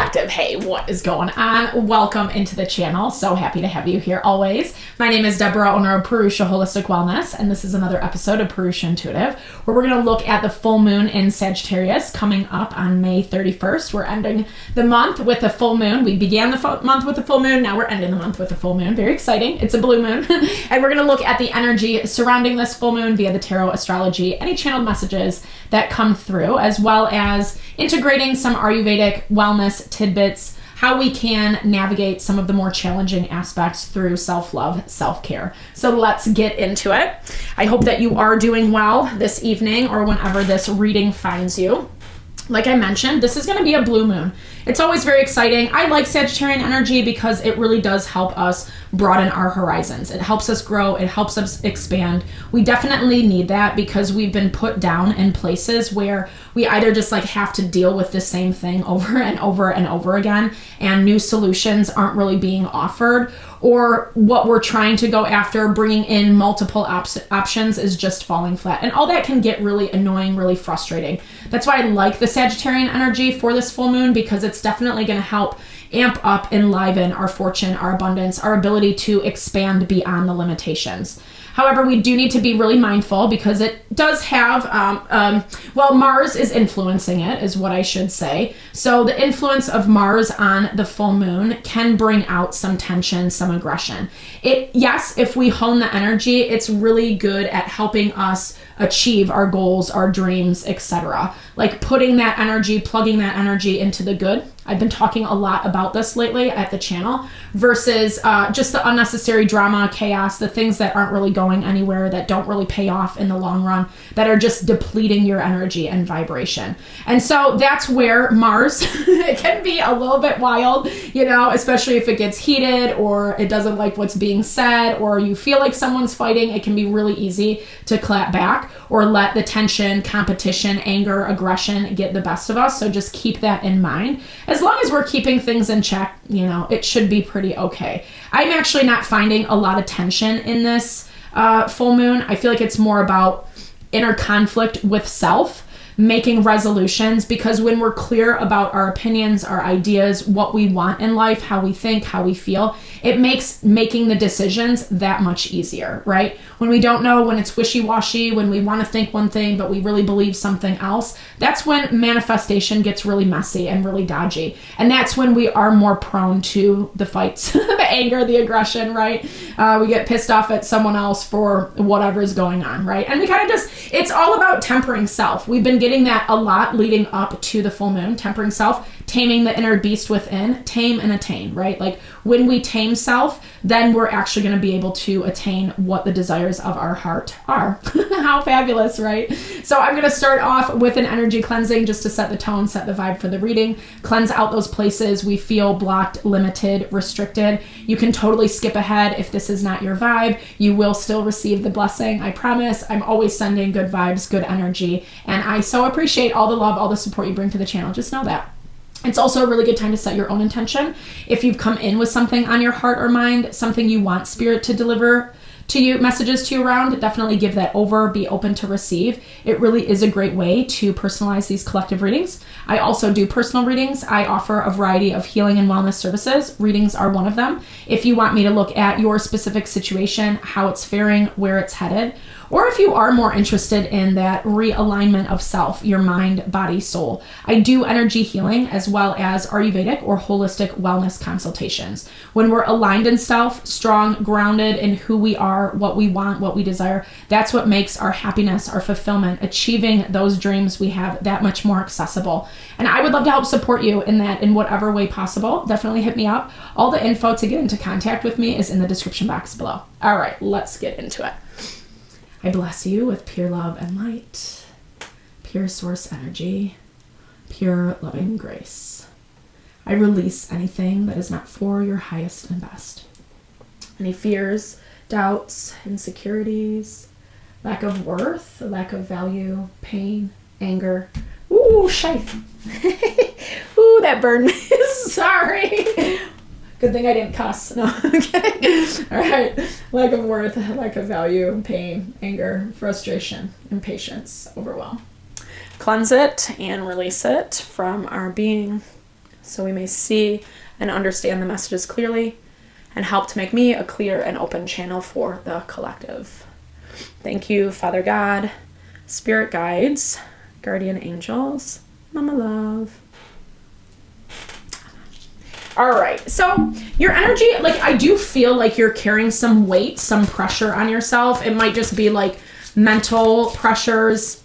Collective, hey, what is going on? Welcome into the channel. So happy to have you here always. My name is Deborah, owner of Purusha Holistic Wellness, and this is another episode of Purusha Intuitive, where we're going to look at the full moon in Sagittarius coming up on May 31st. We're ending the month with a full moon. We began the month with a full moon. Now we're ending the month with a full moon. Very exciting. It's a blue moon. And we're going to look at the energy surrounding this full moon via the tarot, astrology, any channeled messages that come through, as well as integrating some Ayurvedic wellness tidbits, how we can navigate some of the more challenging aspects through self-love, self-care. So let's get into it. I hope that you are doing well this evening or whenever this reading finds you. Like I mentioned, this is going to be a blue moon. It's always very exciting. I like Sagittarian energy because it really does help us broaden our horizons. It helps us grow. It helps us expand. We definitely need that because we've been put down in places where we either just like have to deal with the same thing over and over and over again, and new solutions aren't really being offered, or what we're trying to go after, bringing in multiple options, is just falling flat. And all that can get really annoying, really frustrating. That's why I like the Sagittarian energy for this full moon, because it's definitely going to help amp up, enliven our fortune, our abundance, our ability to expand beyond the limitations. However, we do need to be really mindful because it does have, Mars is influencing it, is what I should say. So the influence of Mars on the full moon can bring out some tension, some aggression. Yes, if we hone the energy, it's really good at helping us achieve our goals, our dreams, etc. Like putting that energy, plugging that energy into the good. I've been talking a lot about this lately at the channel versus just the unnecessary drama, chaos, the things that aren't really going anywhere, that don't really pay off in the long run, that are just depleting your energy and vibration. And so that's where Mars, it can be a little bit wild, you know, especially if it gets heated or it doesn't like what's being said, or you feel like someone's fighting. It can be really easy to clap back or let the tension, competition, anger, aggression get the best of us. So just keep that in mind. As long as we're keeping things in check, you know, it should be pretty okay. I'm actually not finding a lot of tension in this full moon. I feel like it's more about inner conflict with self, making resolutions, because when we're clear about our opinions, our ideas, what we want in life, how we think, how we feel, it makes making the decisions that much easier, right? When we don't know, when it's wishy-washy, when we want to think one thing, but we really believe something else, that's when manifestation gets really messy and really dodgy. And that's when we are more prone to the fights, the anger, the aggression, right? We get pissed off at someone else for whatever's going on, right? And we kind of it's all about tempering self. We've been getting that a lot leading up to the full moon, tempering self, taming the inner beast within, tame and attain, right? Like when we tame self, then we're actually going to be able to attain what the desires of our heart are. How fabulous, right? So I'm going to start off with an energy cleansing just to set the tone, set the vibe for the reading, cleanse out those places we feel blocked, limited, restricted. You can totally skip ahead if this is not your vibe. You will still receive the blessing. I promise. I'm always sending good vibes, good energy, and I so appreciate all the love, all the support you bring to the channel. Just know that. It's also a really good time to set your own intention. If you've come in with something on your heart or mind, something you want spirit to deliver to you, messages to you around, definitely give that over, be open to receive. It really is a great way to personalize these collective readings. I also do personal readings. I offer a variety of healing and wellness services. Readings are one of them. If you want me to look at your specific situation, how it's faring, where it's headed, or if you are more interested in that realignment of self, your mind, body, soul, I do energy healing as well as Ayurvedic or holistic wellness consultations. When we're aligned in self, strong, grounded in who we are, what we want, what we desire, that's what makes our happiness, our fulfillment, achieving those dreams we have that much more accessible. And I would love to help support you in that in whatever way possible. Definitely hit me up. All the info to get into contact with me is in the description box below. All right, let's get into it. I bless you with pure love and light, pure source energy, pure loving grace. I release anything that is not for your highest and best. Any fears, doubts, insecurities, lack of worth, lack of value, pain, anger. Ooh, shite. Ooh, that burned me. Sorry. Good thing I didn't cuss. No, I'm kidding. All right. Lack of worth, lack of value, pain, anger, frustration, impatience, overwhelm. Cleanse it and release it from our being, so we may see and understand the messages clearly and help to make me a clear and open channel for the collective. Thank you, Father God, spirit guides, guardian angels, Mama Love. All right, so your energy, like I do feel like you're carrying some weight, some pressure on yourself. It might just be like mental pressures,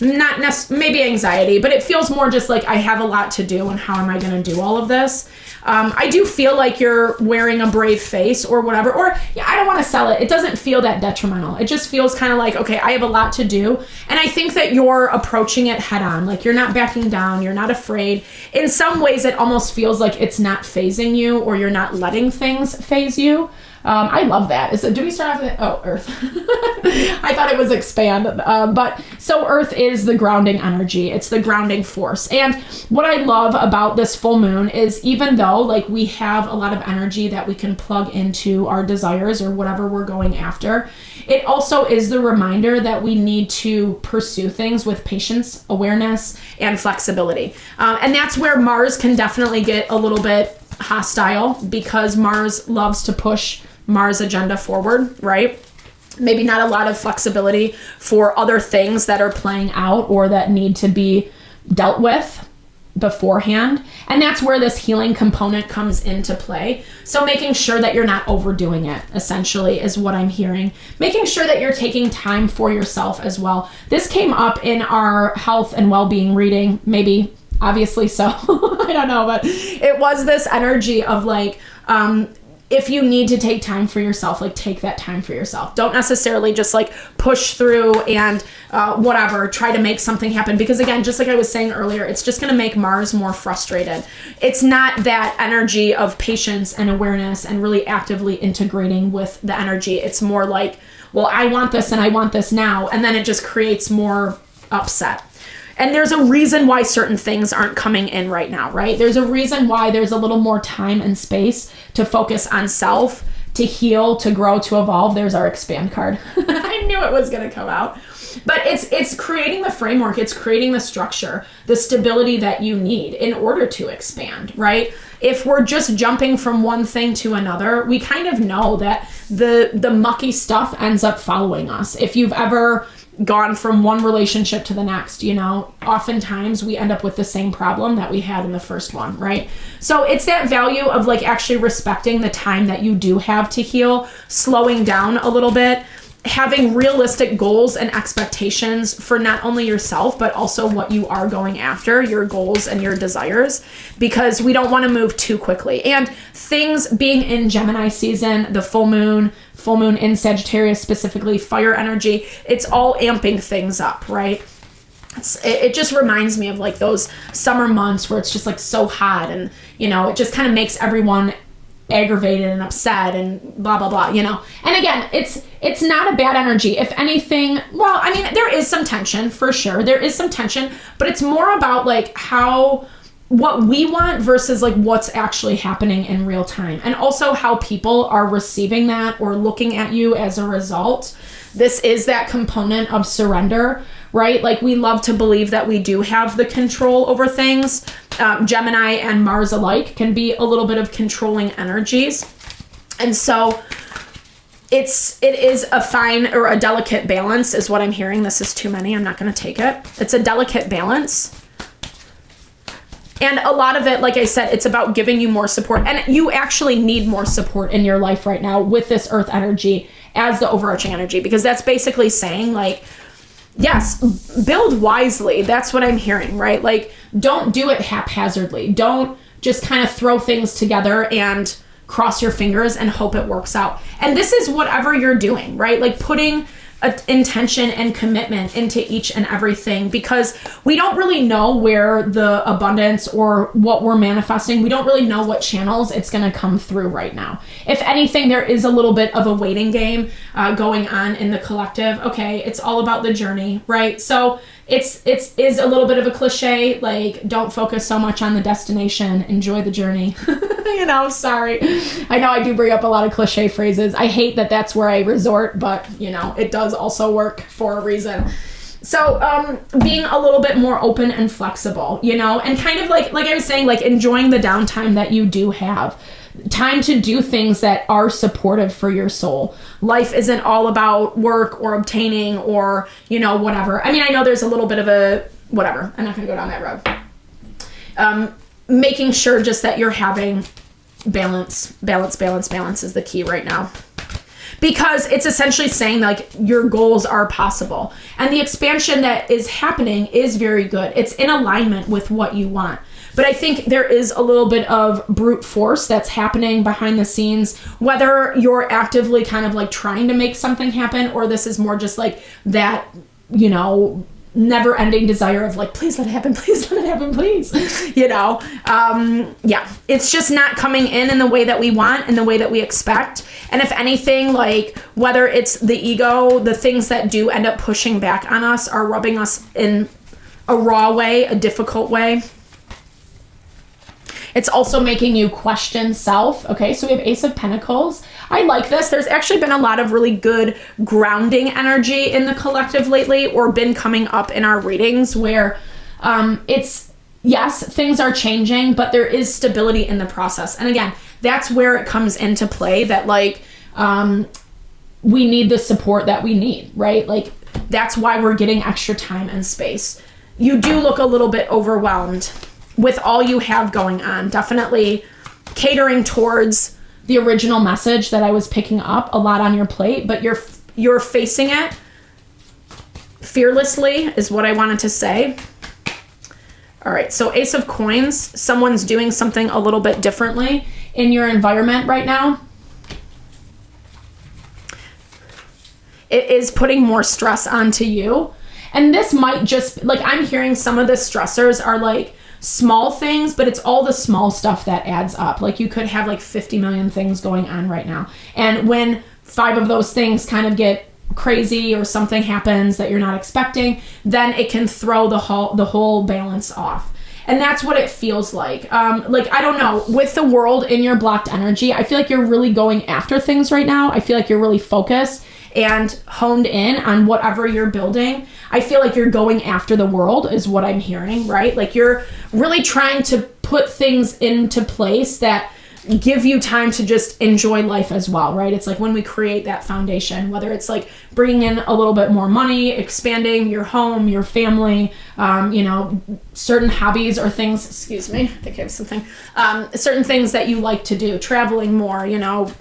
not maybe anxiety, but it feels more just like I have a lot to do and how am I going to do all of this? I do feel like you're wearing a brave face or whatever, or yeah, I don't want to sell it. It doesn't feel that detrimental. It just feels kind of like, okay, I have a lot to do. And I think that you're approaching it head on. Like you're not backing down. You're not afraid. In some ways, it almost feels like it's not phasing you or you're not letting things phase you. I love that. Do we start off with, Earth. I thought it was expand. But so Earth is the grounding energy. It's the grounding force. And what I love about this full moon is even though like we have a lot of energy that we can plug into our desires or whatever we're going after, it also is the reminder that we need to pursue things with patience, awareness, and flexibility. And that's where Mars can definitely get a little bit hostile because Mars loves to push Mars agenda forward, right? Maybe not a lot of flexibility for other things that are playing out or that need to be dealt with beforehand. And that's where this healing component comes into play. So making sure that you're not overdoing it, essentially, is what I'm hearing. Making sure that you're taking time for yourself as well. This came up in our health and well-being reading, maybe, obviously so. I don't know, but it was this energy of like, if you need to take time for yourself, like take that time for yourself. Don't necessarily just like push through and whatever, try to make something happen. Because again, just like I was saying earlier, it's just going to make Mars more frustrated. It's not that energy of patience and awareness and really actively integrating with the energy. It's more like, well, I want this and I want this now. And then it just creates more upset. And there's a reason why certain things aren't coming in right now, right? There's a reason why there's a little more time and space to focus on self, to heal, to grow, to evolve. There's our expand card. I knew it was going to come out. But it's creating the framework. It's creating the structure, the stability that you need in order to expand, right? If we're just jumping from one thing to another, we kind of know that the mucky stuff ends up following us. If you've ever gone from one relationship to the next, you know, oftentimes we end up with the same problem that we had in the first one, right? So it's that value of like actually respecting the time that you do have to heal, slowing down a little bit, having realistic goals and expectations for not only yourself, but also what you are going after, your goals and your desires, because we don't want to move too quickly. And things being in Gemini season, the full moon in Sagittarius, specifically fire energy, it's all amping things up, right? It just reminds me of like those summer months where it's just like so hot and, you know, it just kind of makes everyone aggravated and upset and blah, blah, blah, you know? And again, it's not a bad energy. If anything, well, I mean, there is some tension for sure. There is some tension, but it's more about like what we want versus like what's actually happening in real time. And also how people are receiving that or looking at you as a result. This is that component of surrender, right? Like we love to believe that we do have the control over things. Gemini and Mars alike can be a little bit of controlling energies. And so it is a fine or a delicate balance is what I'm hearing. This is too many. I'm not going to take it. It's a delicate balance. And a lot of it, like I said, it's about giving you more support. And you actually need more support in your life right now with this earth energy as the overarching energy, because that's basically saying like, yes, build wisely. That's what I'm hearing, right? Like, don't do it haphazardly. Don't just kind of throw things together and cross your fingers and hope it works out. And this is whatever you're doing, right? Like putting intention and commitment into each and everything, because we don't really know where the abundance or what we're manifesting, we don't really know what channels it's going to come through right now. If anything, there is a little bit of a waiting game going on in the collective. Okay, it's all about the journey, right? So it's a little bit of a cliche, like don't focus so much on the destination, enjoy the journey. You know, sorry. I know I do bring up a lot of cliche phrases. I hate that that's where I resort, but you know, it does also work for a reason. So being a little bit more open and flexible, you know, and kind of like I was saying, like enjoying the downtime that you do have. Time to do things that are supportive for your soul. Life isn't all about work or obtaining or, you know, whatever. I mean, I know there's a little bit of a, whatever. I'm not going to go down that road. Making sure just that you're having balance is the key right now. Because it's essentially saying like your goals are possible. And the expansion that is happening is very good. It's in alignment with what you want. But I think there is a little bit of brute force that's happening behind the scenes, whether you're actively kind of like trying to make something happen, or this is more just like that, you know, never ending desire of like, please let it happen, please let it happen, please, you know. Yeah, it's just not coming in the way that we want, in the way that we expect. And if anything, like whether it's the ego, the things that do end up pushing back on us are rubbing us in a raw way, a difficult way. It's also making you question self. Okay, so we have Ace of Pentacles. I like this. There's actually been a lot of really good grounding energy in the collective lately, or been coming up in our readings where it's, yes, things are changing, but there is stability in the process. And again, that's where it comes into play that like we need the support that we need, right? Like that's why we're getting extra time and space. You do look a little bit overwhelmed with all you have going on. Definitely catering towards the original message that I was picking up, a lot on your plate, but you're facing it fearlessly is what I wanted to say. All right, so Ace of Coins, someone's doing something a little bit differently in your environment right now. It is putting more stress onto you. And this might just, like I'm hearing some of the stressors are like small things, but it's all the small stuff that adds up. Like you could have like 50 million things going on right now. And when 5 of those things kind of get crazy or something happens that you're not expecting, then it can throw the whole balance off. And that's what it feels like. Like, I don't know, with the world in your blocked energy, I feel like you're really going after things right now. I feel like you're really focused and honed in on whatever you're building. I feel like you're going after the world is what I'm hearing, right? Like you're really trying to put things into place that give you time to just enjoy life as well, right? It's like when we create that foundation, whether it's like bringing in a little bit more money, expanding your home, your family, you know, certain hobbies or things, excuse me, I think I have something, certain things that you like to do, traveling more, you know,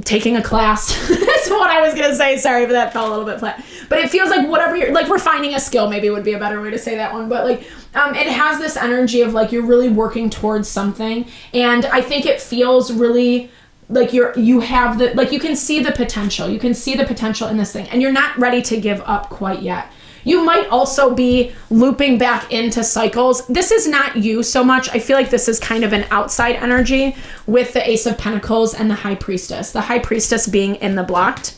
taking a class. That's what I was going to say. Sorry if that fell a little bit flat. But it feels like whatever you're, like refining a skill maybe would be a better way to say that one. But like, it has this energy of like, you're really working towards something. And I think it feels really like you have the, like you can see the potential. You can see the potential in this thing. And you're not ready to give up quite yet. You might also be looping back into cycles. This is not you so much. I feel like this is kind of an outside energy with the Ace of Pentacles and the High Priestess. The High Priestess being in the blocked.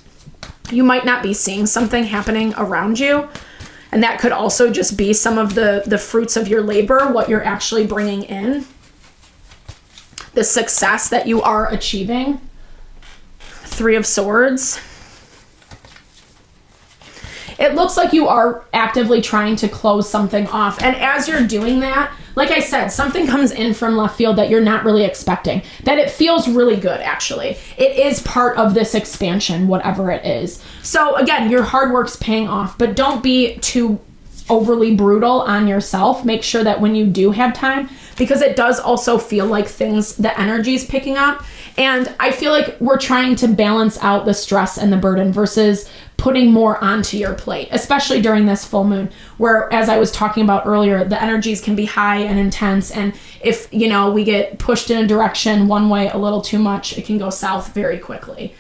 You might not be seeing something happening around you. And that could also just be some of the fruits of your labor, what you're actually bringing in. The success that you are achieving. 3 of Swords. It looks like you are actively trying to close something off. And as you're doing that, like I said, something comes in from left field that you're not really expecting. That it feels really good, actually. It is part of this expansion, whatever it is. So again, your hard work's paying off, but don't be too overly brutal on yourself. Make sure that when you do have time, because it does also feel like things, the energy is picking up. And I feel like we're trying to balance out the stress and the burden versus putting more onto your plate, especially during this full moon, where, as I was talking about earlier, the energies can be high and intense. And if, you know, we get pushed in a direction one way a little too much, it can go south very quickly.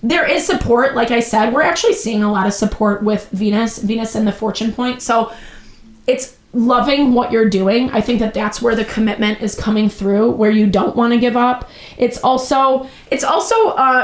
There is support. Like I said, we're actually seeing a lot of support with Venus and the fortune point. So it's loving what you're doing. I think that that's where the commitment is coming through, where you don't want to give up. It's also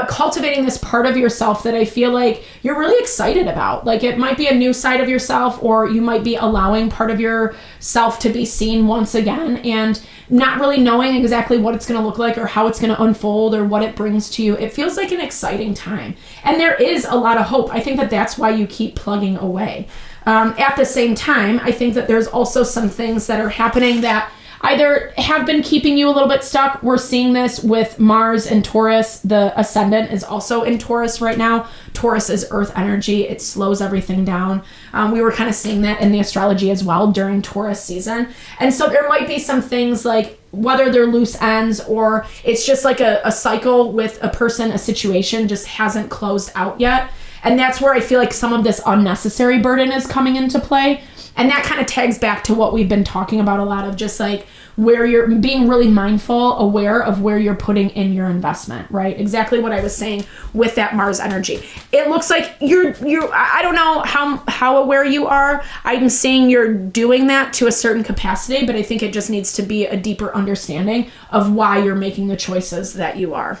cultivating this part of yourself that I feel like you're really excited about. Like it might be a new side of yourself, or you might be allowing part of yourself to be seen once again, and not really knowing exactly what it's going to look like or how it's going to unfold or what it brings to you. It feels like an exciting time. And there is a lot of hope. I think that that's why you keep plugging away. At the same time, I think that there's also some things that are happening that either have been keeping you a little bit stuck. We're seeing this with Mars and Taurus. The ascendant is also in Taurus right now. Taurus is earth energy. It slows everything down. We were kind of seeing that in the astrology as well during Taurus season. And so there might be some things like, whether they're loose ends or it's just like a cycle with a person, a situation just hasn't closed out yet. And that's where I feel like some of this unnecessary burden is coming into play. And that kind of tags back to what we've been talking about a lot of, just like where you're being really mindful, aware of where you're putting in your investment, right? Exactly what I was saying with that Mars energy. It looks like you're I don't know how aware you are. I'm seeing you're doing that to a certain capacity, but I think it just needs to be a deeper understanding of why you're making the choices that you are.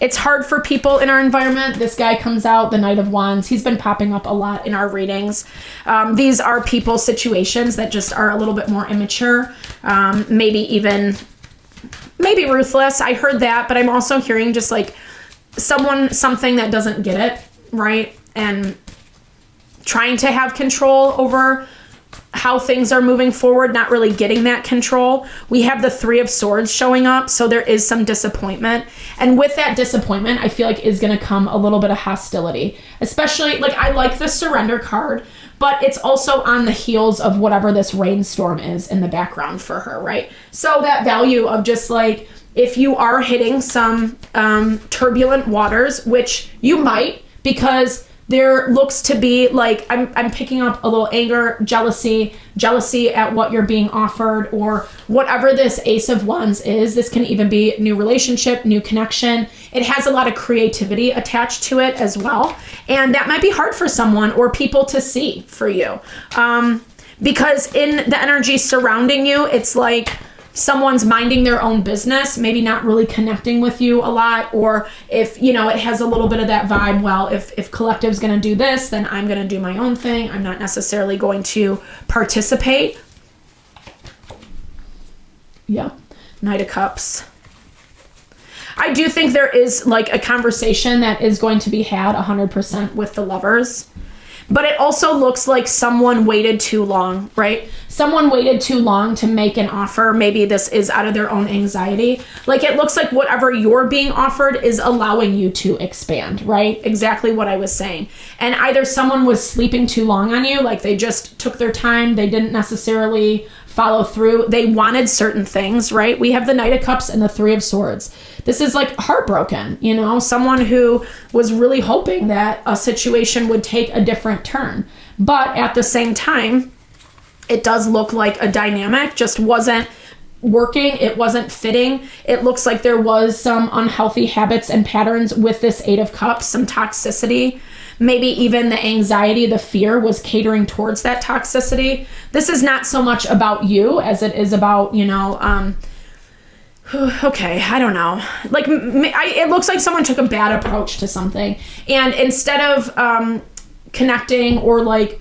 It's hard for people in our environment. This guy comes out, the Knight of Wands. He's been popping up a lot in our readings. These are people situations that just are a little bit more immature, maybe ruthless. I heard that, but I'm also hearing just like something that doesn't get it, right? And trying to have control over how things are moving forward, not really getting that control. We have the Three of Swords showing up, so there is some disappointment. And with that disappointment, I feel like is going to come a little bit of hostility. Especially, like, I like the Surrender card, but it's also on the heels of whatever this rainstorm is in the background for her, right? So that value of just like, if you are hitting some turbulent waters, which you might, because there looks to be like, I'm picking up a little anger, jealousy at what you're being offered, or whatever this Ace of Wands is. This can even be new relationship, new connection. It has a lot of creativity attached to it as well. And that might be hard for someone or people to see for you. Because in the energy surrounding you, it's like someone's minding their own business, maybe not really connecting with you a lot, or if, you know, it has a little bit of that vibe, well, if collective's going to do this, then I'm going to do my own thing. I'm not necessarily going to participate. Yeah. Knight of Cups. I do think there is like a conversation that is going to be had 100% with the Lovers. But it also looks like someone waited too long, right? Someone waited too long to make an offer. Maybe this is out of their own anxiety. Like, it looks like whatever you're being offered is allowing you to expand, right? Exactly what I was saying. And either someone was sleeping too long on you, like they just took their time. They didn't necessarily follow through. They wanted certain things, right? We have the Knight of Cups and the Three of Swords. This is like heartbroken, you know, someone who was really hoping that a situation would take a different turn. But at the same time, it does look like a dynamic just wasn't working. It wasn't fitting. It looks like there was some unhealthy habits and patterns with this Eight of Cups, some toxicity. Maybe even the anxiety, the fear was catering towards that toxicity. This is not so much about you as it is about, you know, okay, I don't know. Like, it looks like someone took a bad approach to something. And instead of connecting or like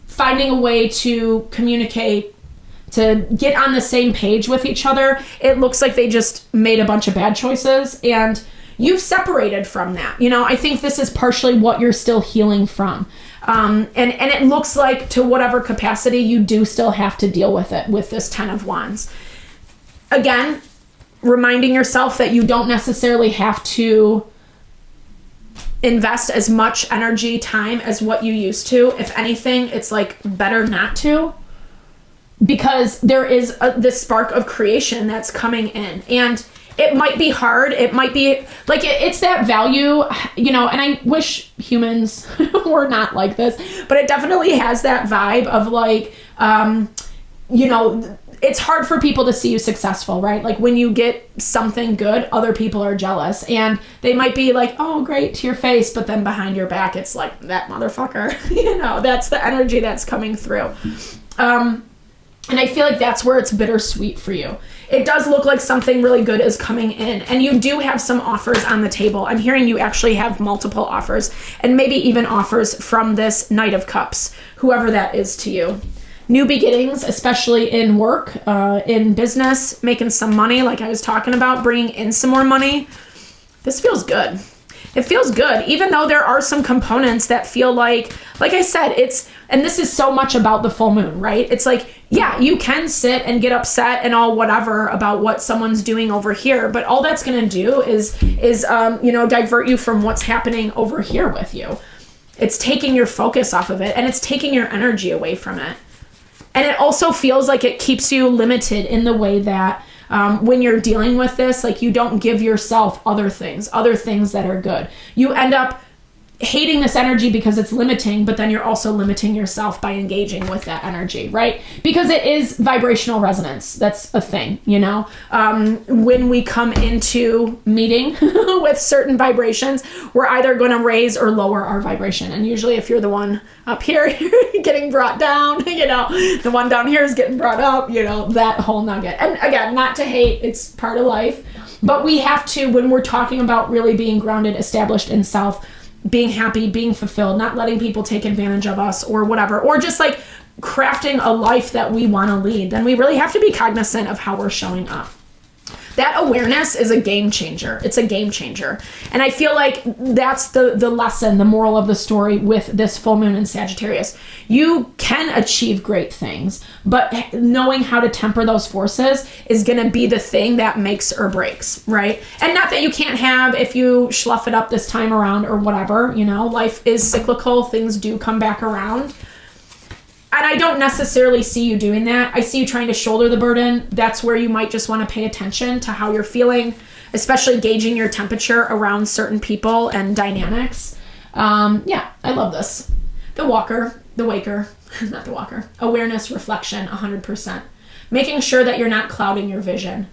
finding a way to communicate, to get on the same page with each other, it looks like they just made a bunch of bad choices. And you've separated from that. You know, I think this is partially what you're still healing from. And it looks like to whatever capacity you do still have to deal with it with this Ten of Wands. Again, reminding yourself that you don't necessarily have to invest as much energy, time as what you used to. If anything, it's like better not to, because there is this spark of creation that's coming in. And it might be hard. It might be like, it's that value, you know, and I wish humans were not like this, but it definitely has that vibe of like, you know, it's hard for people to see you successful, right? Like when you get something good, other people are jealous, and they might be like, oh, great, to your face, but then behind your back, it's like, that motherfucker, you know, that's the energy that's coming through. And I feel like that's where it's bittersweet for you. It does look like something really good is coming in, and you do have some offers on the table. I'm hearing you actually have multiple offers, and maybe even offers from this Knight of Cups, whoever that is to you. New beginnings, especially in work, in business, making some money, like I was talking about, bringing in some more money. This feels good. It feels good, even though there are some components that feel like I said, and this is so much about the full moon, right? It's like, yeah, you can sit and get upset and all whatever about what someone's doing over here, but all that's going to do is divert you from what's happening over here with you. It's taking your focus off of it, and it's taking your energy away from it. And it also feels like it keeps you limited in the way that when you're dealing with this, like you don't give yourself other things that are good. You end up hating this energy because it's limiting, but then you're also limiting yourself by engaging with that energy, right? Because it is vibrational resonance. That's a thing, you know? When we come into meeting with certain vibrations, we're either going to raise or lower our vibration. And usually if you're the one up here, you're getting brought down, you know, the one down here is getting brought up, you know, that whole nugget. And again, not to hate, it's part of life, but we have to, when we're talking about really being grounded, established in self, being happy, being fulfilled, not letting people take advantage of us or whatever, or just like crafting a life that we want to lead, then we really have to be cognizant of how we're showing up. That awareness is a game changer. It's a game changer. And I feel like that's the lesson, the moral of the story with this full moon in Sagittarius. You can achieve great things, but knowing how to temper those forces is going to be the thing that makes or breaks, right? And not that you can't have, if you slough it up this time around or whatever, you know, life is cyclical. Things do come back around. And I don't necessarily see you doing that. I see you trying to shoulder the burden. That's where you might just want to pay attention to how you're feeling, especially gauging your temperature around certain people and dynamics. Yeah, I love this. The walker, the waker, not the walker. Awareness, reflection, 100%. Making sure that you're not clouding your vision.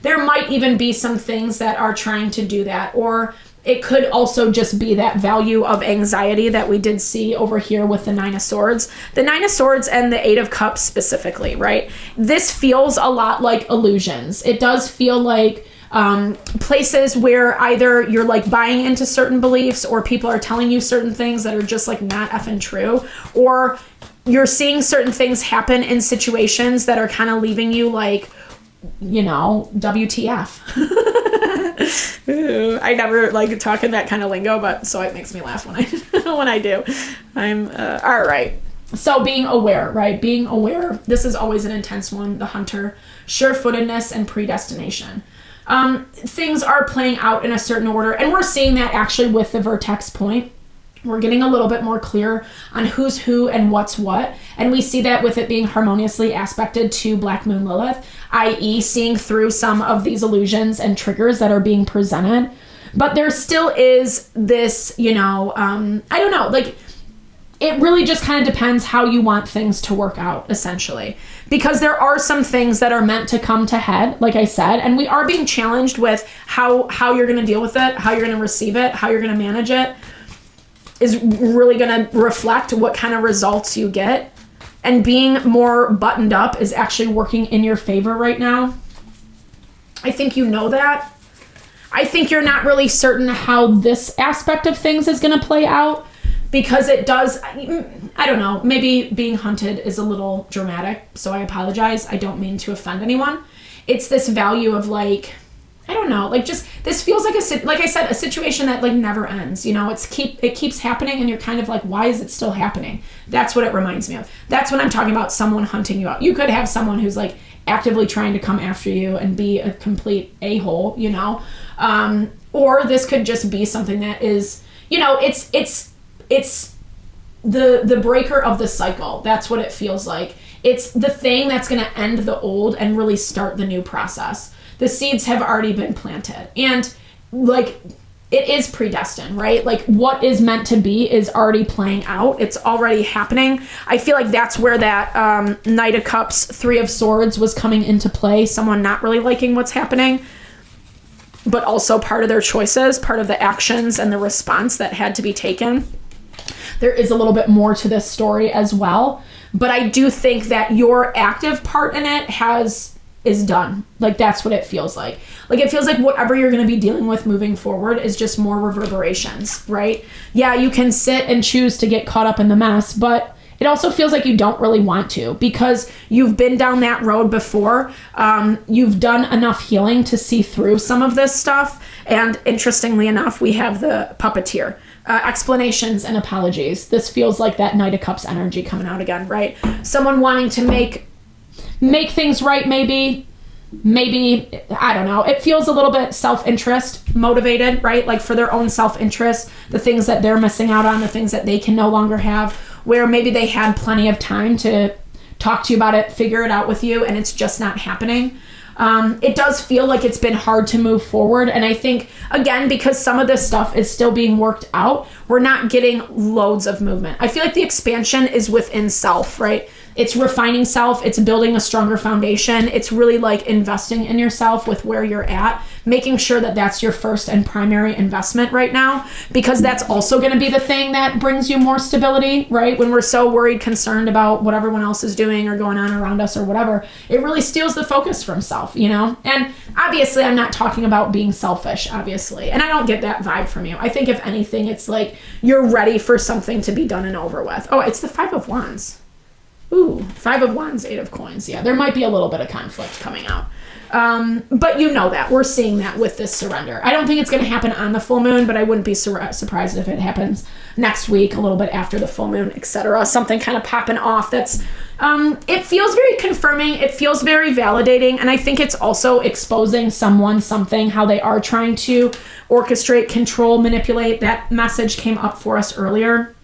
There might even be some things that are trying to do that, or it could also just be that value of anxiety that we did see over here with the Nine of Swords. The Nine of Swords and the Eight of Cups specifically, right? This feels a lot like illusions. It does feel like places where either you're like buying into certain beliefs, or people are telling you certain things that are just like not effing true, or you're seeing certain things happen in situations that are kind of leaving you like, you know, WTF. I never like talking that kind of lingo, but so it makes me laugh when I do. I'm all right. So being aware, right? Being aware. This is always an intense one. The Hunter, sure-footedness and predestination. Things are playing out in a certain order, and we're seeing that actually with the vertex point. We're getting a little bit more clear on who's who and what's what. And we see that with it being harmoniously aspected to Black Moon Lilith, i.e. seeing through some of these illusions and triggers that are being presented. But there still is this, you know, I don't know, like it really just kind of depends how you want things to work out, essentially. Because there are some things that are meant to come to head, like I said, and we are being challenged with how you're going to deal with it, how you're going to receive it, how you're going to manage it. Is really going to reflect what kind of results you get. And being more buttoned up is actually working in your favor right now. I think you know that. I think you're not really certain how this aspect of things is going to play out, because it does, I don't know, maybe being hunted is a little dramatic, so I apologize. I don't mean to offend anyone. It's this value of like, I don't know, like just, this feels like like I said, a situation that like never ends, you know, it keeps happening and you're kind of like, why is it still happening? That's what it reminds me of. That's when I'm talking about someone hunting you out. You could have someone who's like actively trying to come after you and be a complete a-hole, you know, or this could just be something that is, you know, it's the breaker of the cycle. That's what it feels like. It's the thing that's going to end the old and really start the new process. The seeds have already been planted. And like it is predestined, right? Like what is meant to be is already playing out. It's already happening. I feel like that's where that Knight of Cups, Three of Swords was coming into play. Someone not really liking what's happening, but also part of their choices, part of the actions and the response that had to be taken. There is a little bit more to this story as well. But I do think that your active part in it is done. Like that's what it feels like. Like it feels like whatever you're going to be dealing with moving forward is just more reverberations, right? Yeah, you can sit and choose to get caught up in the mess, but it also feels like you don't really want to because you've been down that road before. You've done enough healing to see through some of this stuff. And interestingly enough, we have the puppeteer. Explanations and apologies. This feels like that Knight of Cups energy coming out again, right? Someone wanting to make things right, maybe, I don't know. It feels a little bit self-interest motivated, right? Like for their own self-interest, the things that they're missing out on, the things that they can no longer have, where maybe they had plenty of time to talk to you about it, figure it out with you, and it's just not happening. It does feel like it's been hard to move forward. And I think, again, because some of this stuff is still being worked out, we're not getting loads of movement. I feel like the expansion is within self, right? It's refining self. It's building a stronger foundation. It's really like investing in yourself with where you're at, making sure that that's your first and primary investment right now, because that's also going to be the thing that brings you more stability, right? When we're so worried, concerned about what everyone else is doing or going on around us or whatever, it really steals the focus from self, you know? And obviously I'm not talking about being selfish, obviously. And I don't get that vibe from you. I think if anything, it's like you're ready for something to be done and over with. Oh, it's the Five of Wands. Ooh, Five of Wands, Eight of Coins. Yeah, there might be a little bit of conflict coming out. But you know that. We're seeing that with this surrender. I don't think it's going to happen on the full moon, but I wouldn't be surprised if it happens next week, a little bit after the full moon, etc. Something kind of popping off that's, it feels very confirming. It feels very validating. And I think it's also exposing someone, something, how they are trying to orchestrate, control, manipulate. That message came up for us earlier.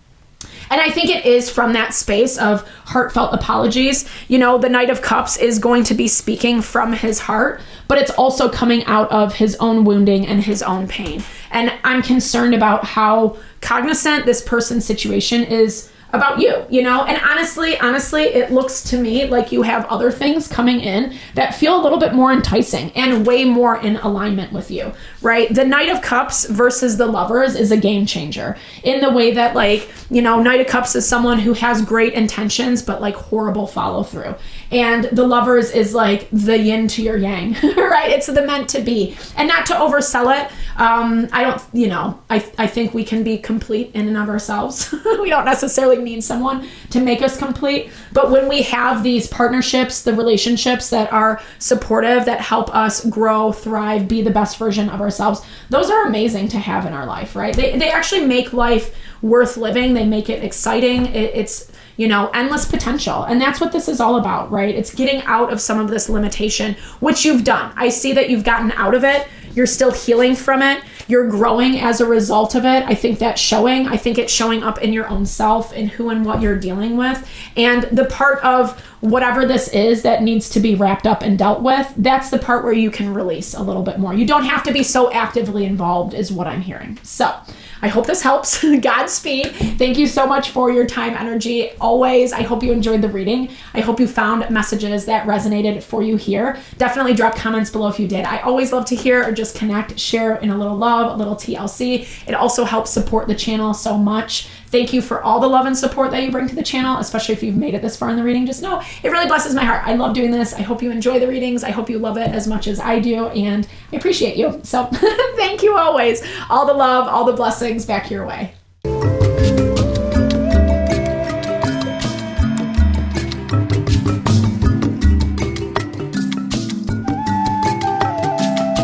And I think it is from that space of heartfelt apologies. You know, the Knight of Cups is going to be speaking from his heart, but it's also coming out of his own wounding and his own pain. And I'm concerned about how cognizant this person's situation is about you, you know? And honestly, it looks to me like you have other things coming in that feel a little bit more enticing and way more in alignment with you, right? The Knight of Cups versus the Lovers is a game changer in the way that, like, you know, Knight of Cups is someone who has great intentions, but like horrible follow through. And the Lovers is like the yin to your yang, right? It's the meant to be. And not to oversell it. I think we can be complete in and of ourselves. We don't necessarily need someone to make us complete. But when we have these partnerships, the relationships that are supportive, that help us grow, thrive, be the best version of ourselves, those are amazing to have in our life, right? They actually make life worth living. They make it exciting. It's, you know, endless potential. And that's what this is all about, right? It's getting out of some of this limitation, which you've done. I see that you've gotten out of it. You're still healing from it. You're growing as a result of it. I think that's showing. I think it's showing up in your own self, in who and what you're dealing with. And the part of whatever this is that needs to be wrapped up and dealt with, that's the part where you can release a little bit more. You don't have to be so actively involved is what I'm hearing. So I hope this helps. Godspeed. Thank you so much for your time, energy. Always. I hope you enjoyed the reading. I hope you found messages that resonated for you here. Definitely drop comments below if you did. I always love to hear or just connect, share in a little love, a little TLC. It also helps support the channel so much. Thank you for all the love and support that you bring to the channel, especially if you've made it this far in the reading. Just know it really blesses my heart. I love doing this. I hope you enjoy the readings. I hope you love it as much as I do, and I appreciate you. So thank you always. All the love, all the blessings back your way.